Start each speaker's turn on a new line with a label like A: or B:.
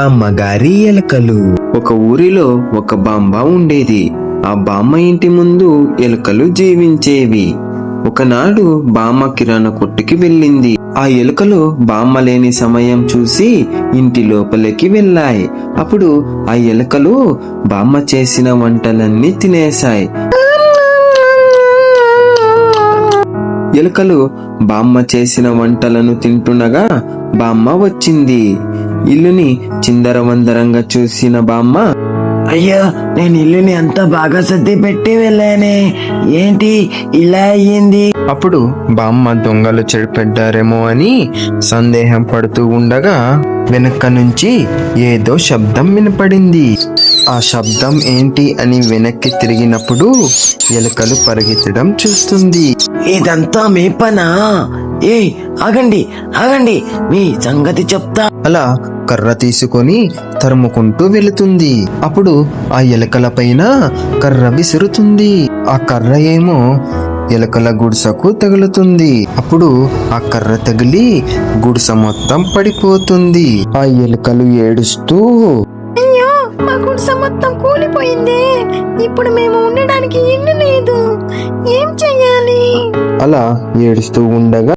A: అమ్మగారి ఎలుకలు. ఒక ఊరిలో ఒక బామ్మ ఉండేది. ఆ బామ్మ ఇంటి ముందు ఎలుకలు జీవించేవి. ఒకనాడు బామ్మ కిరాణా కొట్టుకి వెళ్ళింది. ఆ ఎలుకలు బామ్మ లేని సమయం చూసి ఇంటి లోపలికి వెళ్ళాయి. అప్పుడు ఆ ఎలుకలు బామ్మ చేసిన వంటలన్నీ తినేశాయి. ఎలుకలు బామ్మ చేసిన వంటలను తింటుండగా బామ్మ వచ్చింది. ఇల్లుని చిందరవందరంగా చూసిన బామ్మ,
B: అయ్యో, నేను ఇల్లుని ఎంత బాగా సర్ది పెట్టి వెళ్ళానే, ఏంటి ఇలా అయ్యింది?
A: అప్పుడు బామ్మ దొంగలు చెడిపెట్టారేమో అని సందేహం పడుతూ ఉండగా వెనక నుంచి ఏదో శబ్దం వినపడింది. ఆ శబ్దం ఏంటి అని వెనక్కి తిరిగినప్పుడు ఎలుకలు పరిగెత్తడం చూస్తుంది.
B: ఇదంతా మీ పనా? ఏ ఆగండి ఆగండి, మీ సంగతి చెప్తా.
A: అలా కర్ర తీసుకొని తరుముకుంటూ వెళుతుంది. అప్పుడు ఆ ఎలుకల పైన కర్ర విసురుతుంది. ఆ కర్ర ఏమో ఎలుకల గుడిసెకు తగులుతుంది. అప్పుడు ఆ కర్ర తగిలి గుడిసె మొత్తం పడిపోతుంది. ఆ ఎలుకలు ఏడుస్తూ,
C: అయ్యో, మా గుడిసె మొత్తం కూలిపోయింది. ఇప్పుడు మేము ఉండడానికి ఇల్లు లేదు, ఏం చెయ్యాలి?
A: అలా ఏడుస్తూ ఉండగా